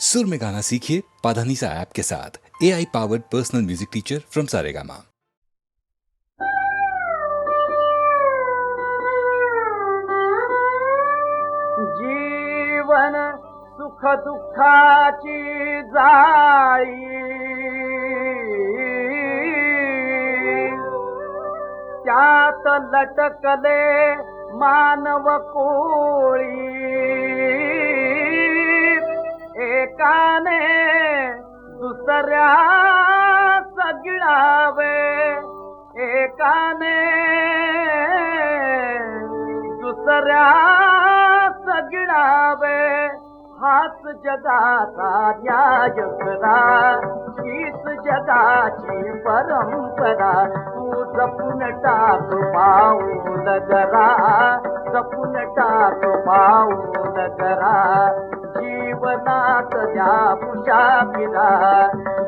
सुर में गाना सीखिए पाधानीसा ऐप के साथ। AI powered personal music teacher from Saregama. जीवन सुख दुःखाची जाळी, त्यात लटकले मानव कोळी, एकाने दुसऱ्या सगिळावे, एकाने दुसऱ्या सगिळावे, हाच जगाचा न्याय खरा, हीच जगाची परंपरा, तू जपून टाक पाऊल जरा, जपून टाक पाऊल जरा, जीवनात द्या मुसाफिरा,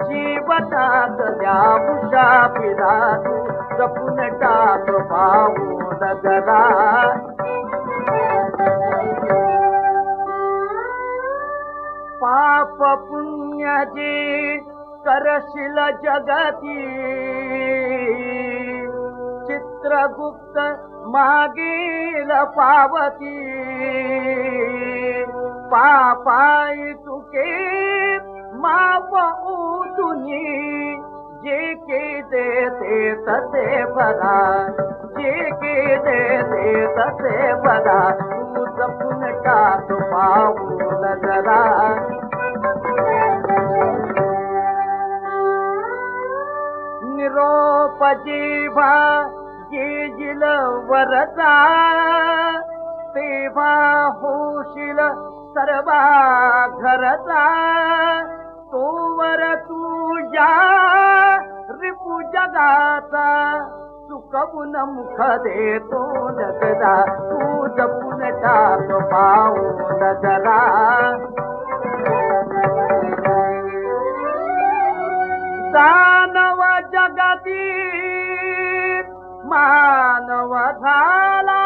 जीवनात द्या मुसाफिरा, तू जपून टाक पाऊल जरा. पाप पुण्याची करशील जगती, चित्रगुप्त मागील पावती, पापाई तुके माप उतुनी, जे के देते तसे बरा, जे के देते तसे बरा, तू जपून टाक पाऊल जरा. निरोप जीवा येईल वरचा, तेव्हा होशील सर्वा घरचा, तोवर तुझ्या रिपू जगाचा, चुकवून मुख देतो जगदा, तू जपून टाक पाऊल जरा. दानव जगती मानव झाला,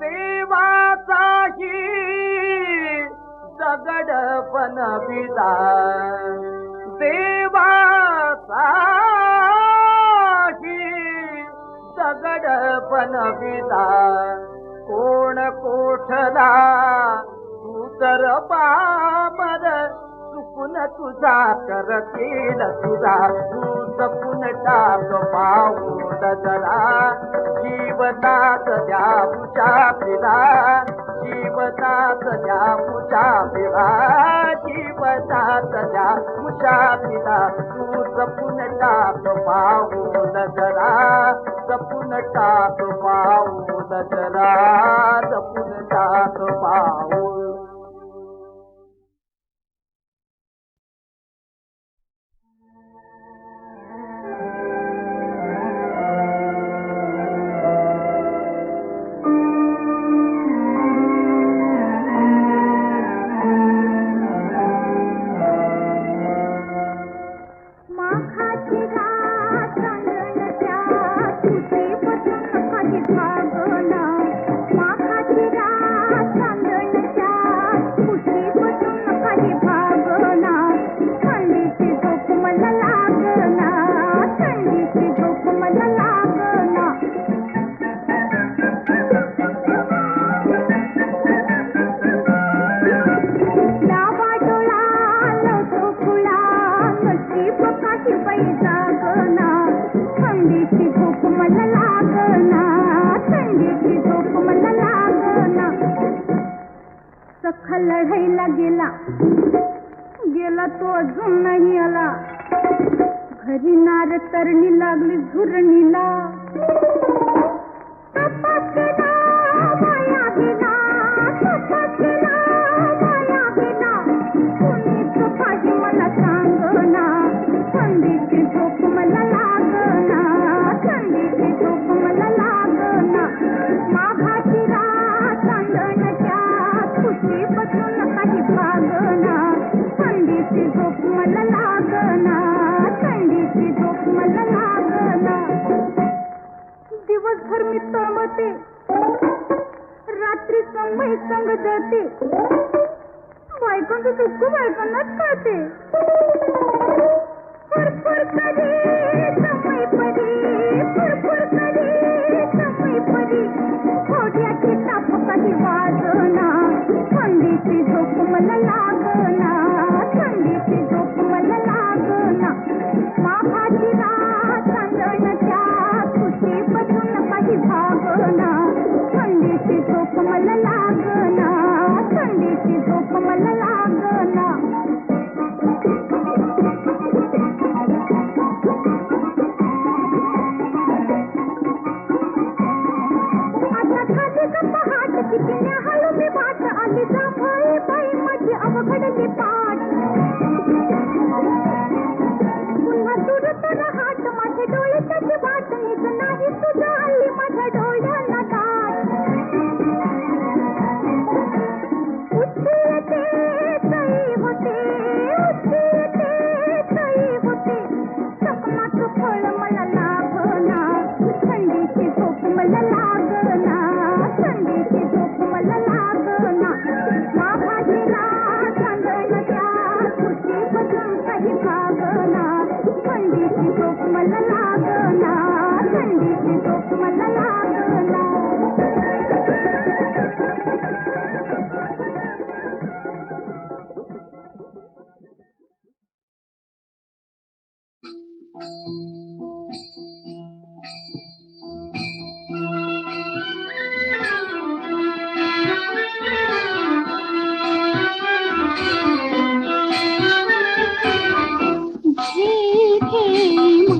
देवाचाही दगडपण विदा, देवाचाही दगडपण विदा, कोण कोठला तू तर पामर, चुकून तुझा करतील तुझा, तू जपून टाक पाऊल जरा, जीवनात द्या मुसाफिरा, जीवनात द्या मुसाफिरा, जीवनात द्या मुसाफिरा, तू जपून टाक पाऊल जरा, जपून टाक पाऊल जरा, जपून टाक पाऊल. लढाईला गेला गेला तो अजून नाही आला, घरी नार तरणी लागली झुरणीला, तपासला माया गेला, तपासला माया गेला, कोणीच पाहिजे मला सांगना, थंडीची झोप मला लागना, थंडीची झोप मला लागना, माघाची रात चांदण्याच्या खुशी बसून काही पागना, थंडीची झोप मला लागना, थंडीची झोप मला लागना. दिवसभर मी तळमते, रात्रीच समय संग जाते बायकोंचं दुःख बायकांनाच कळते फुरफुर करे समय परी फुरफुर करे समय परी घोड्याची ताप काही वाजना थंडीची झोप मला लागना थंडीची झोप मला लागना माहाची रात चांदणच्या खुशी बसून काही भागना थंडीची झोप मला लागना थंडीची झोप मला लागना आता खाली गप्पा हात कितीने हलू मी वाट आली जांभळी बाई माझी अवघडली पाठ पुन्हा सुरू तर हात माझे डोळे त्याची वाट नीट नाही तुझ्या हल्ली माझ्या डोळ्यांना दाट उच्ची येते तई होते उच्ची येते तई होते चकमाचं फळ मला लागना थंडीची झोप मला लागना थंडीची झोप मला लागना माभाजीला चांदणच्या खुशी बसून काही भागना थंडीची झोप मला लागना थंडीची झोप मला लागना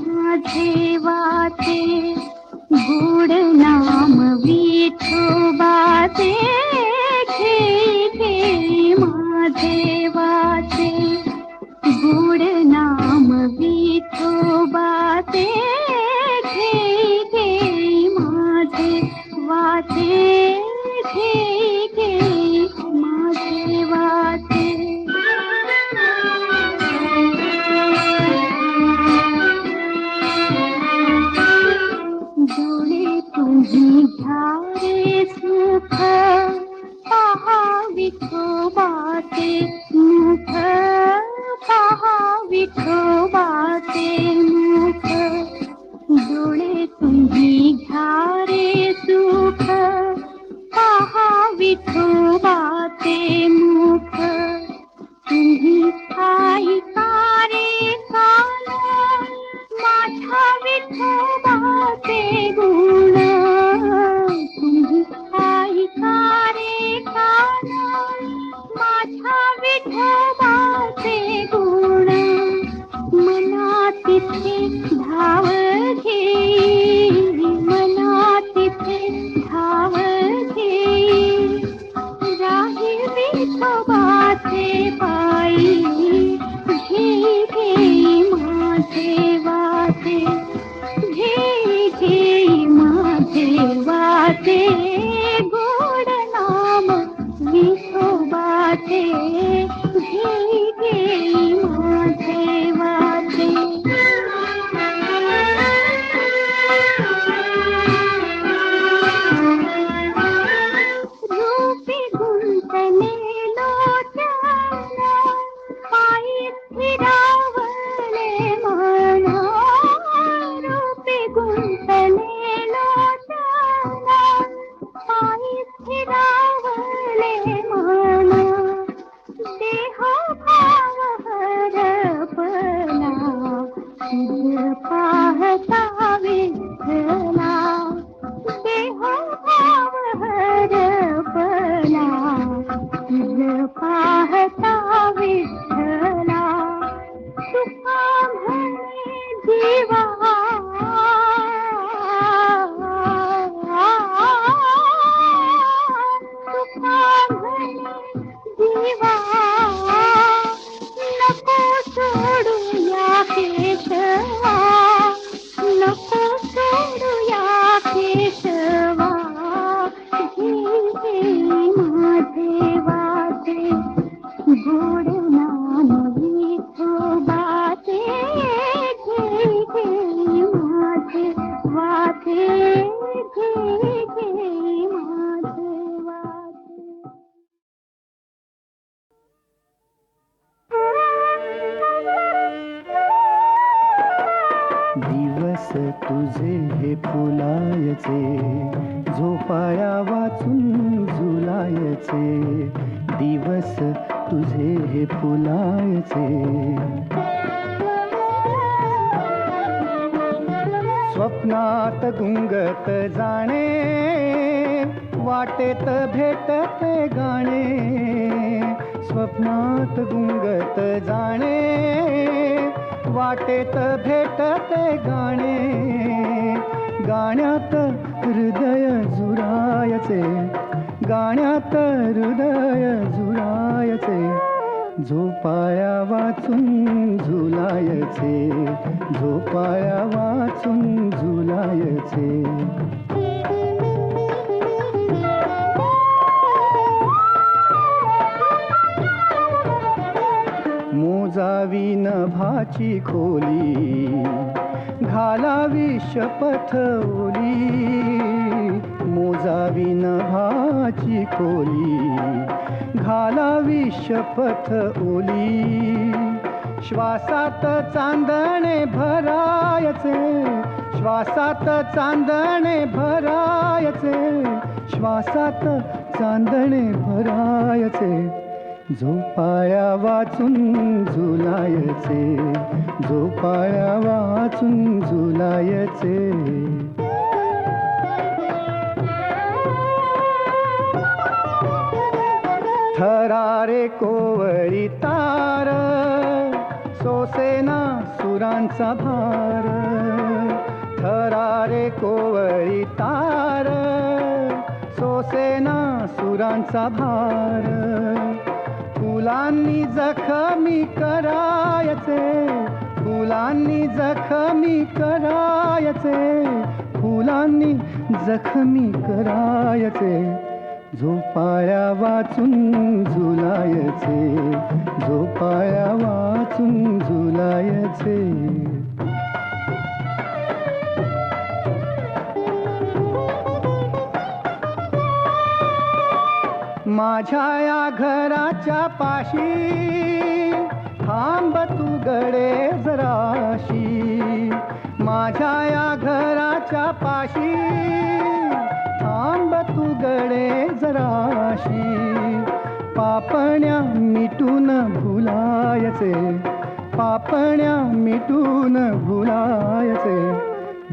माझे वाचे गोड नाम विठोबाचे घे घे माझे वाचे गोड नाम विठोबाचे घे घे माझे वाचे घे घे माझे वाचे डोळे तुम्ही घ्यारे सुख पहा विठोबाचे मुख पहा विठोबाचे मुख डोळे तुम्ही घ्यारे सुख पहा विठोबाचे मुख तुम्ही ऐका रे कान माझ्या विठोबाचे गुण तुम्ही ऐका रे कान माझ्या विठोबाचे गुण मना तिथे धाव घे मना तिथे धाव घे राही विठोबाचे पायी घे घे माझे वाचे घे घे माझे वाचे गोड नाम विठोबाचे घे घे माझे वाचे रूपी गुंतले लोचना पायी फिरावले मन रूपी गुंतले लोचना पायी फिरावले मन देह भाव हरपला तुझ पाहता विठ्ठला देह भाव हरपला तुझ पाहता विठ्ठला तुका म्हणे जीवा तुका म्हणे जीवा नको सोडू या केशवा नको सोडू या केशवा घे घे माझे वाचे गोड नाम विठोबाचे घे घे माझे वाचे घे घे माझे वाचे तुझे हे फुलायचे, झोपाळ्या वाचून झुलायचे, दिवस तुझे हे फुलायचे. स्वप्नात गुंगत जाणे, वाटेत भेटते गाणे, स्वप्नात गुंगत जाणे, वाटेत भेटते गाणे, गाण्यात हृदय झुरायचे, गाण्यात हृदय झुरायचे, झोपाळ्या वाचून झुलायचे, झोपाळ्या वाचून झुलायचे. मोजावी नभाची खोली, घालावी शपथ ओली, मोजावी नभाची खोली, घालावी शपथ ओली, श्वासात चांदणे भरायचे, श्वासात चांदणे भरायचे, श्वासात चांदणे भरायचे, झोपाळ्या वाचून झुलायचे, झोपाळ्या वाचून झुलायचे. थरारे कोवळी तार, सोसेना सुरांचा भार, थरारे कोवळी तार, सोसेना सुरांचा भार, फुलांनी जखमी करायचे, फुलांनी जखमी करायचे, फुलांनी जखमी करायचे, झोपाळ्या वाचून झुलायचे, झोपाळ्या वाचून झुलायचे. माझ्या या घराच्या पाशी थांब तू गडे जराशी, माझ्या या घराच्या पाशी थांब तू गडे जराशी, पापण्या मिटून भुलायचे, पापण्या मिटून भुलायचे,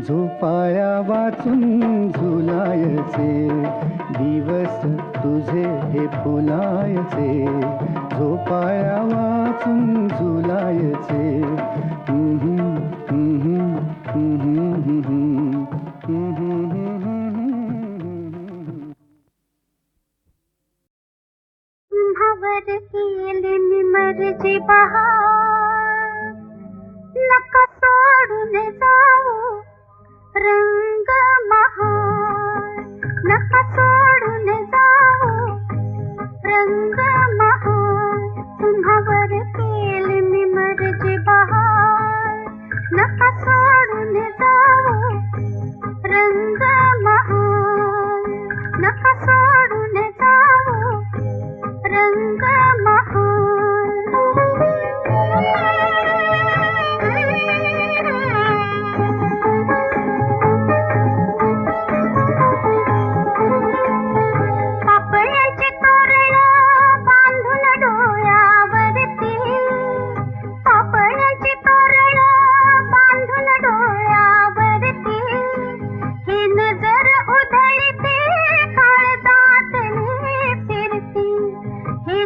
झोपाळ्या वाचून झुलायचे, दिवस तुझे हे फुलायचे, झोपाळ्या वाचून झुलायचे. तुम्हावर केली मी मर्जी बहार, नका सोडून जाऊ रंग महार, नका सोडून जाऊ रंग महार, तुम्हावर केली मी मर्जी बहार, नका सोडून जाऊ रंग महार, नका सोडून जाऊ रंग पापण्याचे तोरण बांधून डोळ्यावरती, पापण्याचे तोरण बांधून डोळ्यावरती, ही नजर उधळते काळजातली फिरती, ही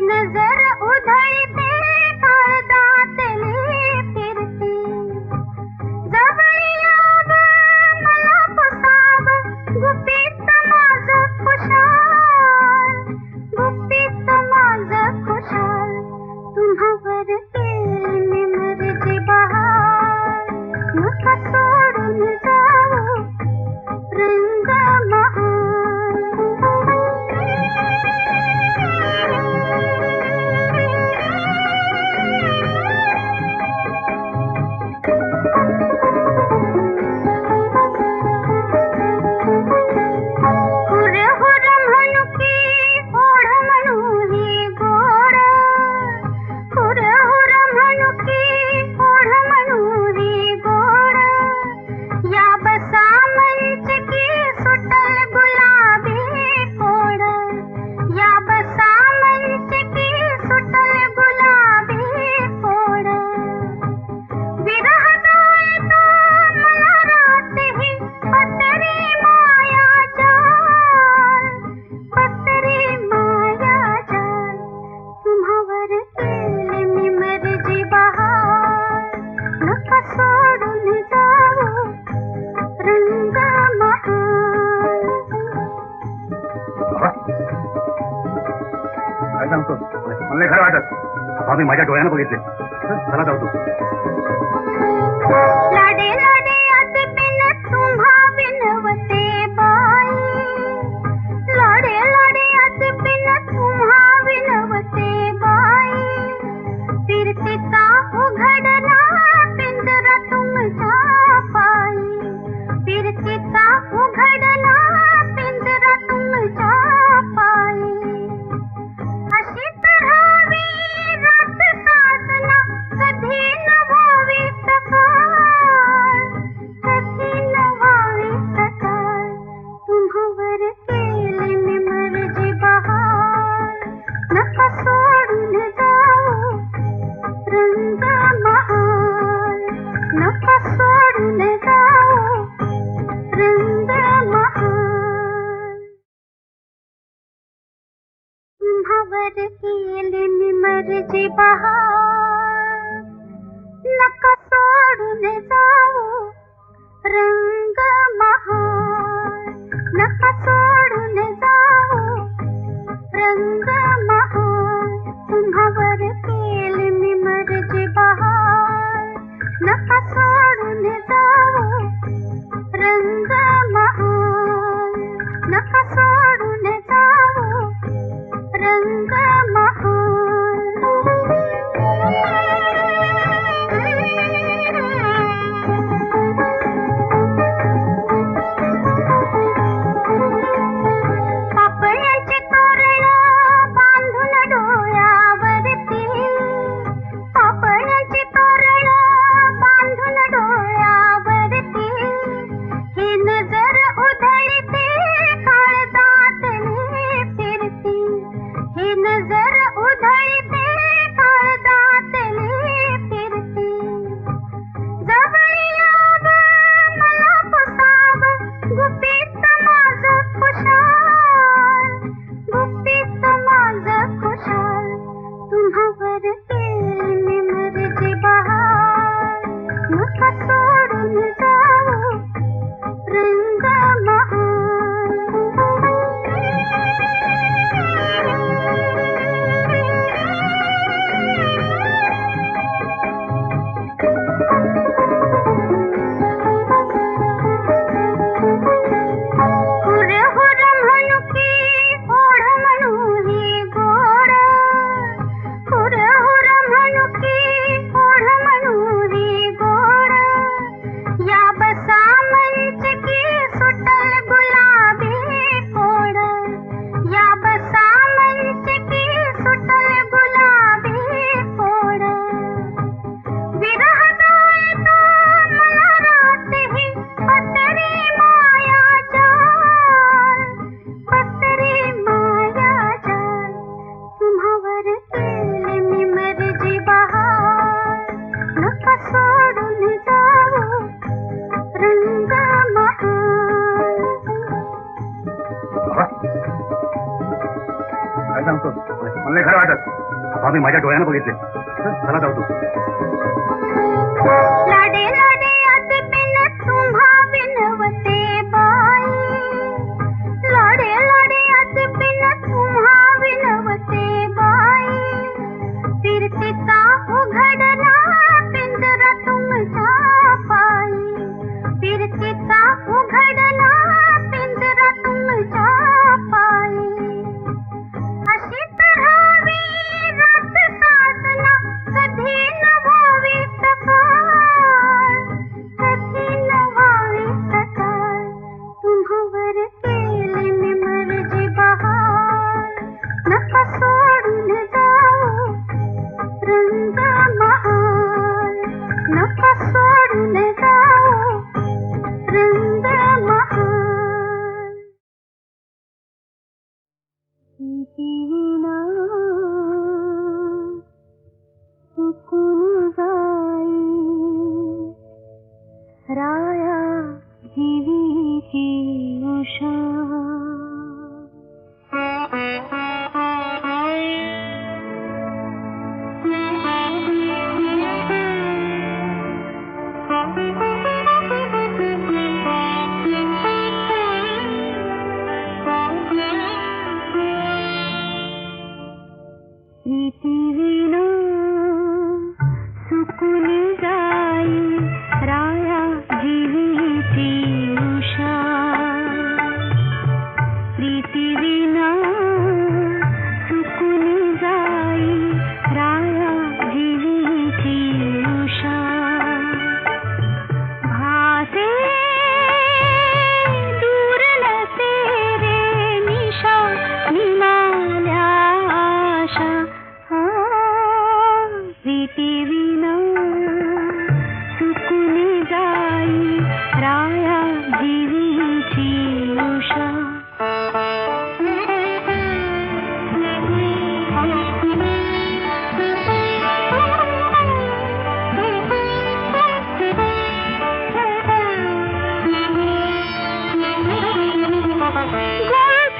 काय सांगतो मला नाही खरं वाटत. आम्ही माझ्या डोळ्यानं बघितले. चला जाऊ तू. लाडे लाडे असे बिन तुम्हा विनवते बाई, लाडे लाडे असे बिन तुम्हा विनवते बाई, फिरतीचा उघडला पिंजरा तुमच्या पायी, फिरतीचा उघडला पिंजरा तुमच्या पायी, अशी तरावी रात साजना कधी न व्हावी सकाळ, कधी न व्हावी सकाळ, तुम्हावर केली मी मर्जी बहार, नका सोडून जाऊ रंग महाल, नका सोडून जाऊ रंग महाल, तुम्हावर केली मी मर्जी बहार, नका सोडून जाऊ रंग महाल, नका सोडून जाऊ रंग महाल, तुम्हावर केली मी मर्जी बहार, नका सोडून जाऊ रंग महाल, नका सोडून जाऊ रंग पापळ्याचे तोरण बांधून डोळ्यावरती, पापळ्याचे तोरण बांधून डोळ्यावरती, ही नजर उधळीते काळजातली फिरती, ही नजर उधळीते काळजातली फिरती, जवळ याव मला पुसाव गुपित माझं खुशाल, गुपित माझं खुशाल, तुम्हावर केली मी मर्जी बहार, नका सोडून जाऊ रंग हुर हुर म्हणू की ओढ म्हणू ही गोड, हुर हुर म्हणू की ओढ म्हणू ही गोड, या बसा मंच की सुटल गुलाबी कोड, या बसा मंच की सुटल गुलाबी कोड, विरह जायतो मला रातही पसरी माया जाल, पसरी माया जाल, तुम्हावर केली मी मर्जी बहार, नका सोडून जाऊ रंग महाल. काय सांगतो मला नाही खरं वाटत. आम्ही माझ्या डोळ्यानं बघितले. चला जाऊ तू. लाडे लाडे असे बिन तुम्हा विनवते बाई, लाडे लाडे असे बिन तुम्हा विनवते बाई, फिरतीचा उघडला पिंजरा तुमच्या पायी, फिरतीचा उघडला पिंजरा तुमच्या पायी, अशी तरावी रात साजना कधी न व्हावी सकाळ, कधी न व्हावी सकाळ, तुम्हावर केली मी मर्जी बहार, नका सोडून जाऊ रंग महाल, नका सोडून जाऊ रंग महाल. जीवना सुकून जाई राया जीवीची उषा, प्रीतीविना सुकुनी जाई राया जीवीची उषा प्रीतीविना सुकुनी जाई राया जीवीची उषा भासे दूर नसे रे निशा निमाल्या आशा प्रीतीविना सुकुनी जाई राया जीवीची उषा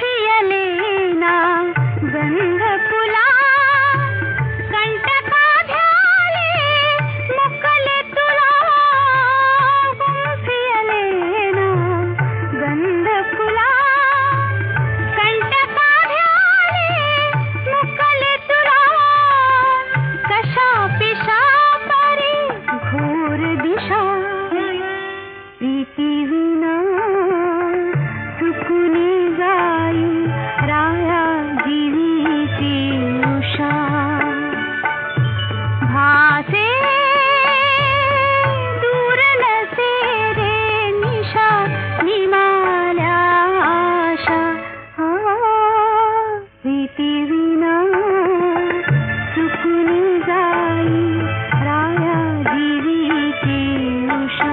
गोंफियलेना गंध फुला कंटका ध्याले मुकले तुला गोंफियलेना गंध फुला कंटका ध्याले मुकले तुला कशा पिशा परी घोर दिशा प्रीतीविना सुकुनी जाई राया जीवीची उषा भासे दूर नसे रे निशा निमाल्या आशा प्रीतीविना सुकुनी जाई राया जीवीची उषा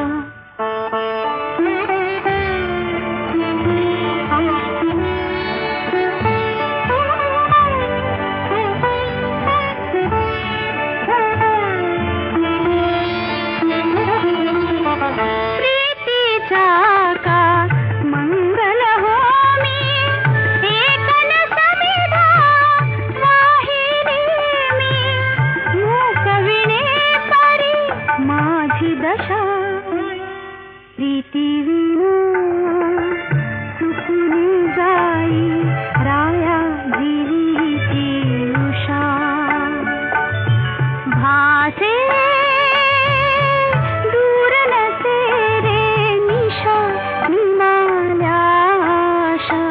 प्रीतीचा का मंगल होमी एकन समिधा वाहिनी मी मूकविणे परी माझी दशा प्रीतीविना सुकुनी जाई राया जीवीची उषा भासे दूर नसे रे निशा निमाल्या आशा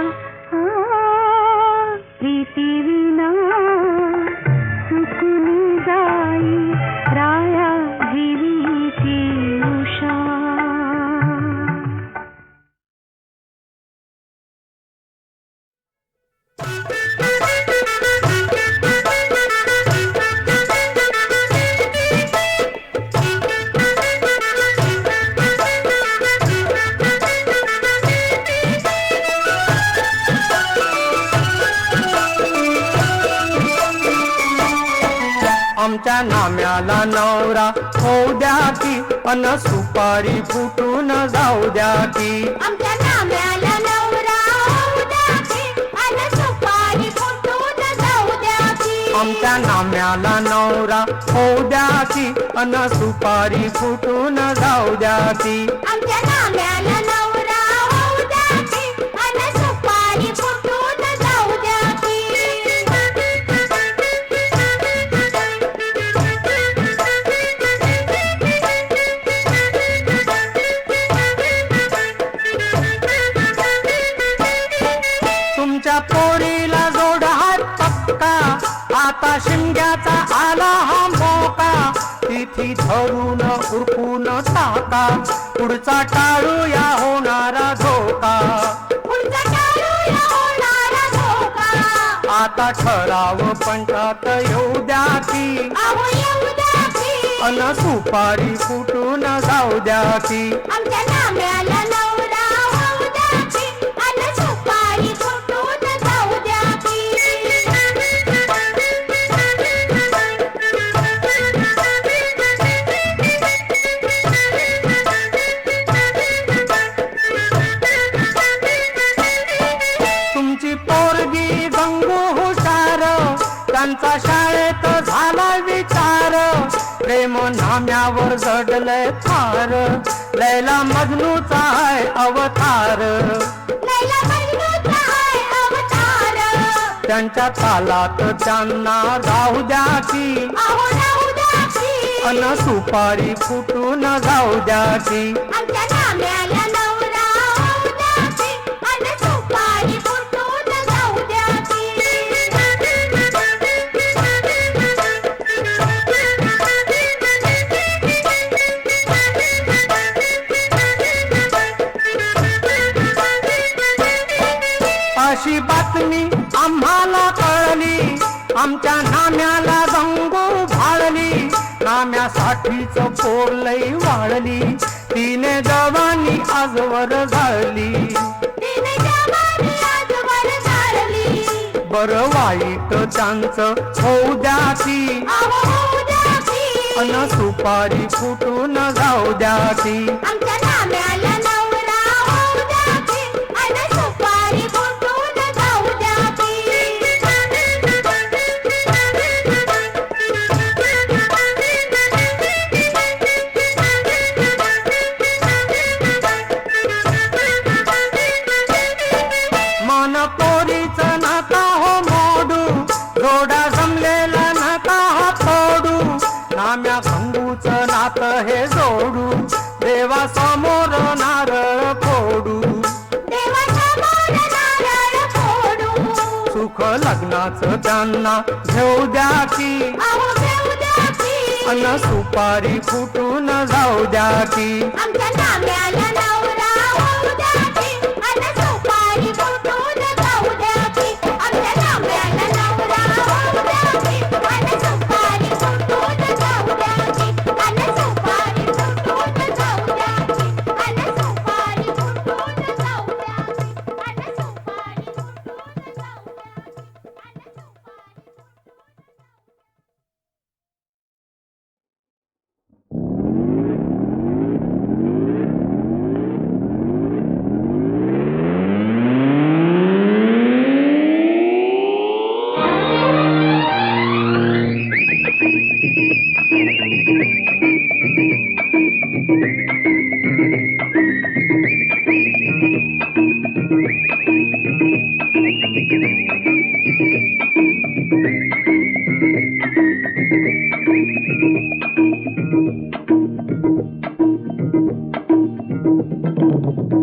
प्रीतीविना सुकुनी जाई राया जीवीची उषा आमच्या नाम्याला नवरा होऊ द्या की अन सुपारी फुटून जाऊ द्या की आमच्या नाम्याला नवरा होऊ द्या की अन सुपारी फुटून जाऊ द्या की आमच्या नाम्याला नवरा होऊ द्या की अन सुपारी फुटून जाऊ द्या की आमच्या नाम्याला नवरा होऊ द्या की अन सुपारी फुटून जाऊ द्या की तुमच्या पोरीला जोडा पक्का आता शिमग्याचा आला हा मोका तिथी धरून उरकून टाका पुढचा टाळूया होणारा धोका पुढचा टाळूया होणारा धोका आता ठराव पंचात येऊ द्या की अहो येऊ द्या की अन सुपारी फुटून जाऊ द्या की आमच्या नाम्याला नवरा होऊ द्या की अन सुपारी फुटून जाऊ द्या की तुमची पोरगी गंगू हुशार त्यांचा शाळेत झाला विचार प्रेम नाम्यावर जडलंय फार लैला मजनूचा आहे अवतार लैला मजनूचा आहे अवतार त्यांच्या तालात त्यांना राहू द्या की अहो राहू द्या की अन सुपारी फुटून जाऊ द्या की आमच्या नाम्याला नवरा होऊ द्या की आणि सुपारी फुटून जाऊ द्या अशी बातमी आम्हाला कळली आमच्या नाम्याला गंगू भाळली नाम्यासाठीच पोर लई वाळली तिने जवानी आजवर झाली तिने जवानी आजवर झाली बरं वाईट त्यांचं होऊ द्या की अहो होऊ द्या की अन सुपारी फुटून जाऊ द्या की आमच्या नाम्याला नवरा होऊ द्या की आणि सुपारी फुटून जाऊ द्या मन पोरीच नका हो मोडू जोडा जमलेला नका हो फोडू नाम्या खंगूच नात हे जोडू देवा समोर नारळ फोडू देवासमोर नारळ फोडू सुख लग्नाचं त्यांना घेऊ द्या की अहो घेऊ द्या की अन सुपारी फुटून जाऊ द्या की आमच्या नाम्याला नवरा होऊ द्या की आणि सुपारी फुटून जाऊ द्या की आमच्या नाम्याला नवरा होऊ द्या की आणि सुपारी फुटून जाऊ द्या की आणि सुपारी फुटून जाऊ द्या की आणि सुपारी फुटून जाऊ द्या की आणि सुपारी फुटून जाऊ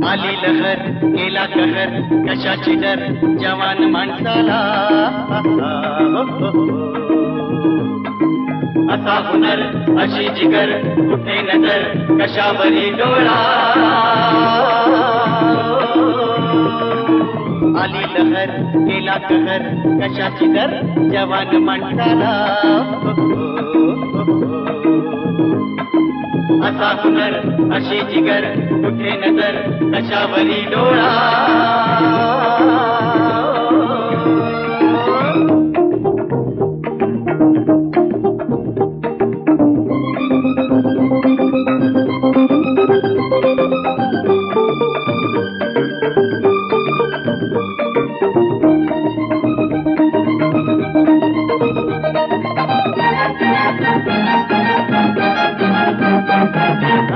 आली लहर केला कहर कशाची डर जवान माणसाला असा हुनर अशी जिगर कुठे नजर कशावरी डोळा आली लहर केला कहर कशाची डर जवान माणसाला असा हुनर अशी जिगर कुठे नजर कशावरी डोळा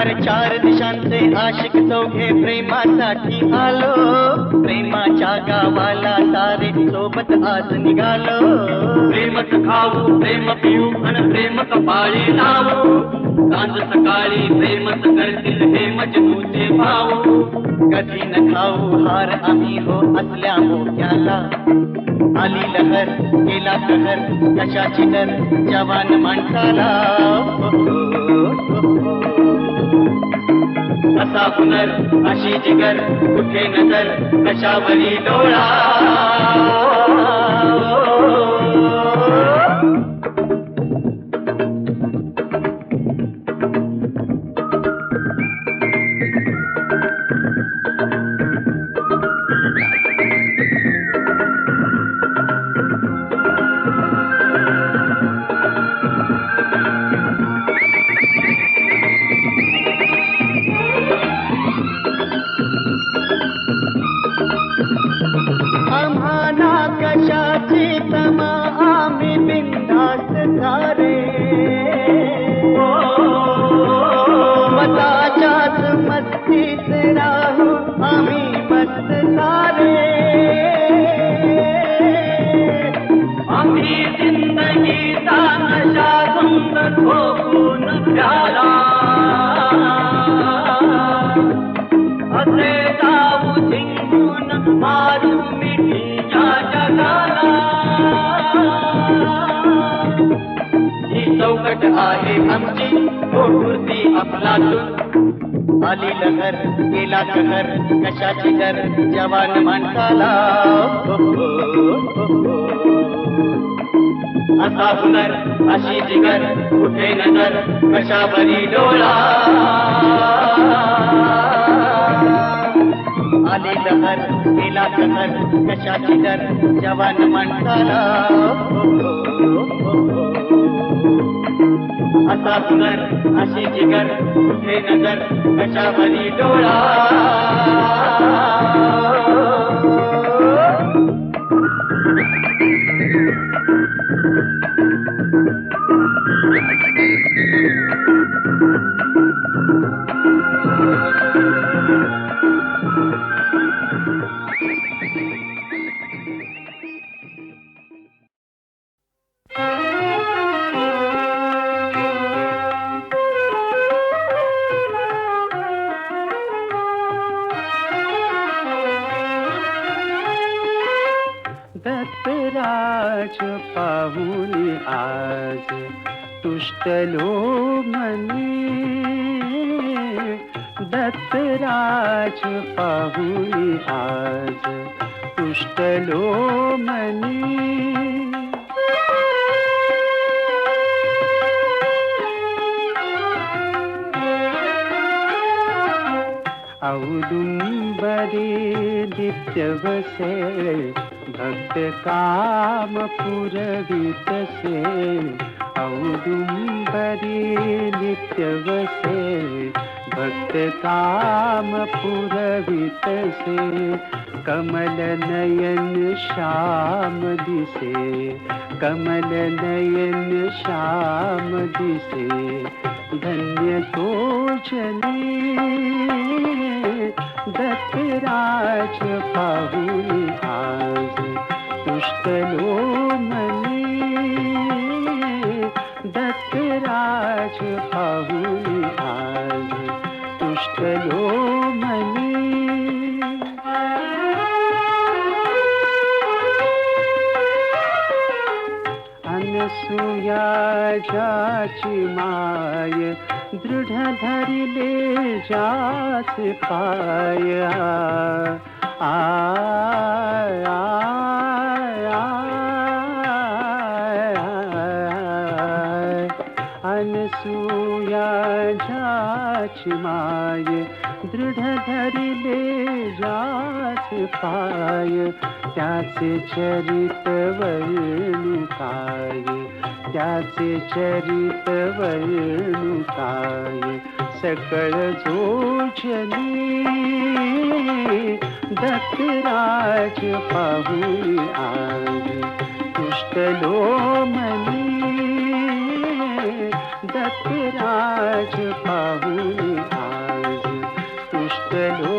अरे चार दिशांचे आशिक चौघे प्रेमासाठी आलो प्रेमाच्या गावाला सारे सोबत आज निघालो प्रेमच खाऊ प्रेम पिऊ आणि प्रेम कपाळी लावू सांज सकाळी प्रेमच करतील हे मजनूचे भाऊ कधी न खाऊ हार आम्ही हो असल्या मोठ्याला आली लहर केला कहर कशाची डर जवान माणसाला असा हुनर अशी जिगर कुठे नजर कशावरी डोळा आम्हाला जिंदगीचा नशा धुंद झोपून प्याला असे जाऊ झिंगून मारू मिठी या जगाला ही चौकट आहे आमची मूर्ती अफलातून आली लहर गेला कहर कशाची डर जवान माणसाला असा हुनर अशी जिगर कुठे नजर कशावरी डोळा आली लहर गेला कहर कशाची डर जवान माणसाला असा हुनर अशी जिगर कुठे नजर कशावरी डोळा दत्तराज पाहुनी आज तुष्टलो मनी दत्तराज पाहुनी आज तुष्टलो मनी औदुंबरी नित्यवसे भक्त काम पुरवितसे औदुंबरी नित्यवसे भक्त काम पुरवितसे कमल नयन श्याम दिसे कमल नयन श्याम दिसे धन्य तो जनी दत्तराज पाहुनी आज तुष्टलो मनी दत्तराज पाहुनी आज तुष्टलो मनी अनसूया जाची माय दृढ धरिले जास पाय अनसूया जाची माय दृढ धरिले जास पाय त्याचे चरित वर्णू काय त्याचे चरित वर्णू काय सकळ जोजनी दत्तराज पाहुनी आज तुष्टलो मनी दत्तराज पाहुनी आज तुष्टलो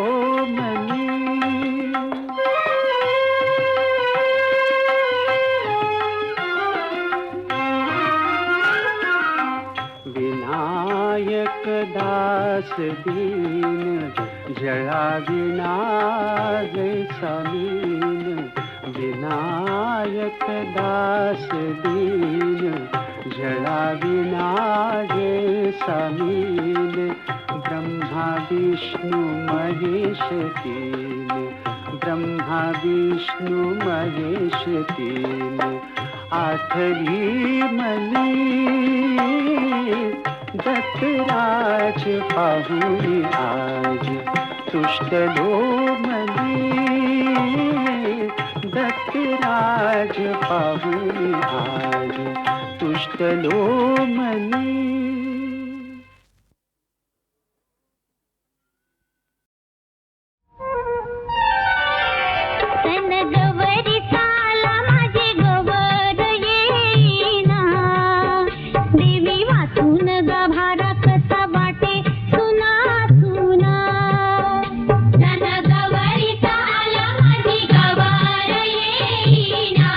मनी विनायक दास दीन जळा विना जैसा मीन विनायक दास दीन जळा विना जैसा मीन ब्रह्मा विष्णु महेश तीन ब्रह्मा विष्णु महेश तीन आठरी मनी दत्तराज पाहुनी आज तुष्टलो मनी दत्तराज पाहुनी आज तुष्टलो मनी गवरी चाला माझी गवर येईना देवी वाचून गाभारा कसा वाटे सुना सुना गवरी चाला माझी गवर येईना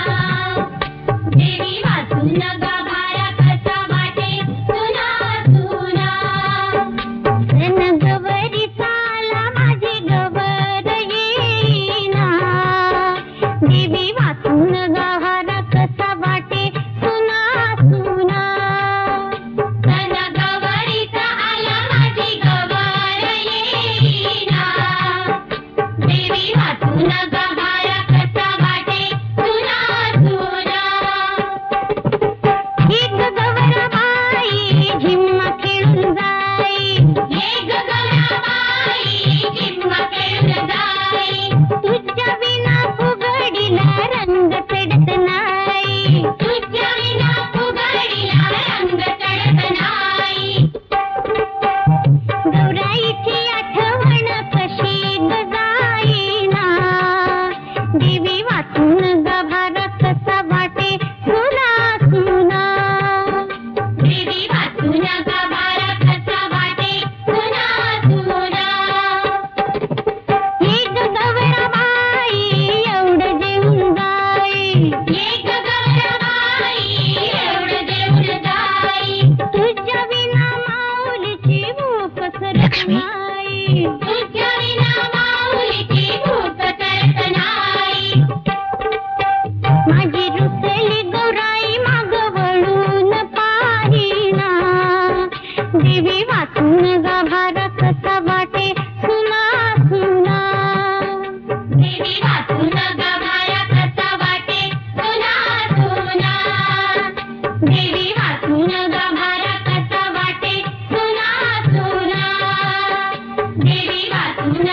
देवी वाचून वाचून गभारा कसा वाटे सुना सुना रण गवरी चाला माझी गवर येईना देवी वाचून गहारा कसा वाटे सुना सुना रण गवरीचा आला माझी गवर येईना देवी वाचून गहारा कसा वाटे सुना सुना एक गवराबाई झिम्मा खेळून जाई एक गवराबाई झिम्मा खेळून जाई तुझ्या विना फुगडीला रंग चढत नाही तुझ्या विना फुगडीला रंग चढत नाही गौराईची आठवण कशी जाईना देवी वाचून गभारा कसा वाटे सुना सुना देवी वाचून गभारा कसा वाटे सुना सुना एक गवराबाई एवढं जेवून जाई एक गवराबाई एवढं जेवून जाई तुझ्या विना माऊलीची भूक सरत नाही तुझ्या विना माऊलीची भूक सरत नाही माझी रुसली गौराई माग वळून पाहिना देवी वाचून गभारा कसा वाटे सुना सुना देवी वाचून गभारा कसा वाटे सुना सुना देवी वाचून गभारा कसा वाटे सुना सुना देवी वाचून